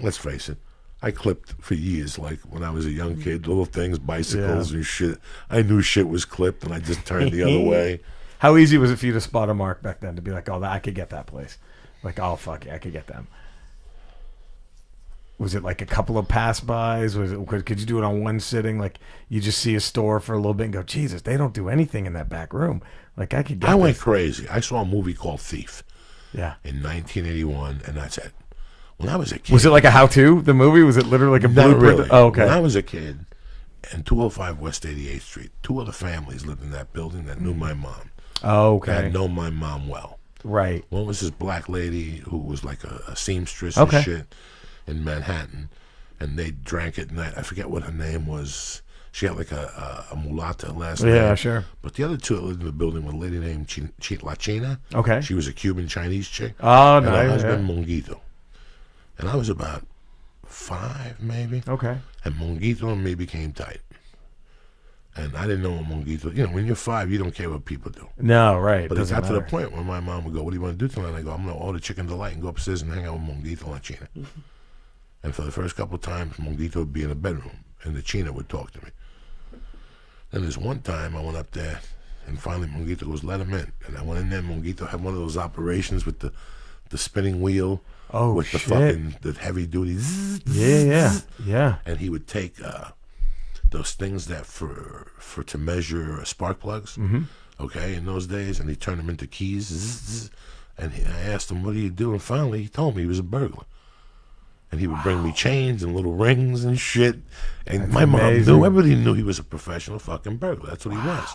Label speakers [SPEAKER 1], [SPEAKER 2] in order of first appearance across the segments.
[SPEAKER 1] let's face it, I clipped for years. Like when I was a young kid, little things, bicycles and shit. I knew shit was clipped, and I just turned the other way.
[SPEAKER 2] How easy was it for you to spot a mark back then? To be like, oh, I could get that place. Like, oh fuck yeah, I could get them. Was it like a couple of pass-bys? Could you do it on one sitting? Like you just see a store for a little bit and go, Jesus, they don't do anything in that back room. Like I could get.
[SPEAKER 1] I went crazy. I saw a movie called Thief.
[SPEAKER 2] Yeah.
[SPEAKER 1] In 1981, and that's it. When I was a kid,
[SPEAKER 2] was it like a how-to? The movie was it literally like a
[SPEAKER 1] not
[SPEAKER 2] blueprint?
[SPEAKER 1] really.
[SPEAKER 2] Oh, okay.
[SPEAKER 1] When I was a kid, in 205 West 88th Street, 2 other families lived in that building that knew my mom.
[SPEAKER 2] Oh, okay.
[SPEAKER 1] That had known my mom well.
[SPEAKER 2] Right.
[SPEAKER 1] One was this black lady who was like a seamstress and shit in Manhattan, and they drank at night. I forget what her name was. She had like a mulata last name.
[SPEAKER 2] Yeah, sure.
[SPEAKER 1] But the other two that lived in the building were a lady named La China.
[SPEAKER 2] Okay.
[SPEAKER 1] She was a Cuban Chinese chick.
[SPEAKER 2] Oh,
[SPEAKER 1] and
[SPEAKER 2] nice.
[SPEAKER 1] her husband, Monguito. And I was about 5, maybe.
[SPEAKER 2] Okay.
[SPEAKER 1] And Monguito and me became tight. And I didn't know what Monguito... You know, when you're 5, you don't care what people do.
[SPEAKER 2] No, right.
[SPEAKER 1] But it got to the point where my mom would go, what do you want to do tonight? And I go, I'm going to order chicken delight and go upstairs and hang out with Monguito and La China. And for the first couple of times, Monguito would be in the bedroom, and the China would talk to me. Then there's one time I went up there, and finally Monguito goes, let him in. And I went in there, Monguito had one of those operations with the spinning wheel.
[SPEAKER 2] Oh,
[SPEAKER 1] with
[SPEAKER 2] shit.
[SPEAKER 1] the heavy duty.
[SPEAKER 2] Yeah.
[SPEAKER 1] And he would take those things that for to measure spark plugs. Okay, in those days, and he turned them into keys. And I asked him, what do you do? And finally, he told me he was a burglar. And he would bring me chains and little rings and shit. And that's my mom knew, everybody knew he was a professional fucking burglar. That's what he was.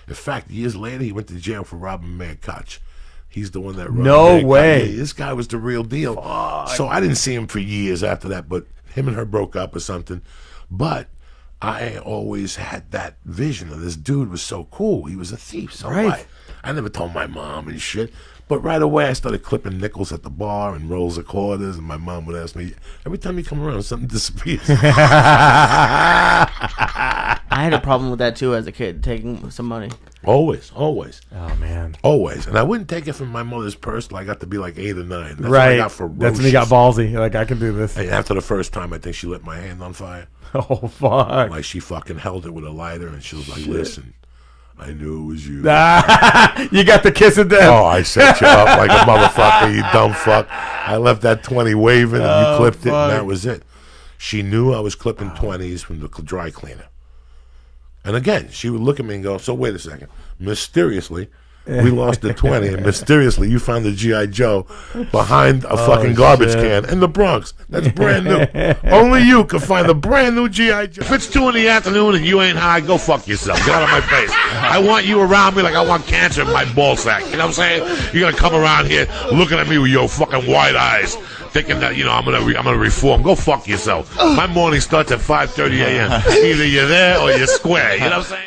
[SPEAKER 1] In fact, years later, he went to jail for robbing Mayor Koch. He's the one that robbed
[SPEAKER 2] No
[SPEAKER 1] Mayor
[SPEAKER 2] way.
[SPEAKER 1] Koch. This guy was the real deal.
[SPEAKER 2] Fuck.
[SPEAKER 1] So I didn't see him for years after that, but him and her broke up or something. But I always had that vision of this dude was so cool. He was a thief. So what? I never told my mom and shit. But right away, I started clipping nickels at the bar and rolls of quarters, and my mom would ask me, every time you come around, something disappears.
[SPEAKER 3] I had a problem with that, too, as a kid, taking some money.
[SPEAKER 1] Always.
[SPEAKER 2] Oh, man.
[SPEAKER 1] Always. And I wouldn't take it from my mother's purse till I got to be like 8 or 9. That's
[SPEAKER 2] right.
[SPEAKER 1] What I got for
[SPEAKER 2] That's when you got ballsy. Like, I can do this.
[SPEAKER 1] And after the first time, I think she lit my hand on fire.
[SPEAKER 2] Oh, fuck.
[SPEAKER 1] Like, she fucking held it with a lighter, and she was like, listen. I knew it was you.
[SPEAKER 2] You got the kiss of death.
[SPEAKER 1] Oh, I set you up like a motherfucker, you dumb fuck. I left that 20 waving, and you clipped it, and that was it. She knew I was clipping 20s from the dry cleaner. And again, she would look at me and go, so wait a second. Mysteriously, we lost the 20, and mysteriously, you found the G.I. Joe behind a fucking garbage can in the Bronx. That's brand new. Only you can find the brand new G.I. Joe. If it's 2 in the afternoon and you ain't high, go fuck yourself. Get out of my face. I want you around me like I want cancer in my ball sack. You know what I'm saying? You're gonna come around here looking at me with your fucking wide eyes, thinking that, you know, I'm gonna reform. Go fuck yourself. My morning starts at 5:30 a.m. Either you're there or you're square. You know what I'm saying?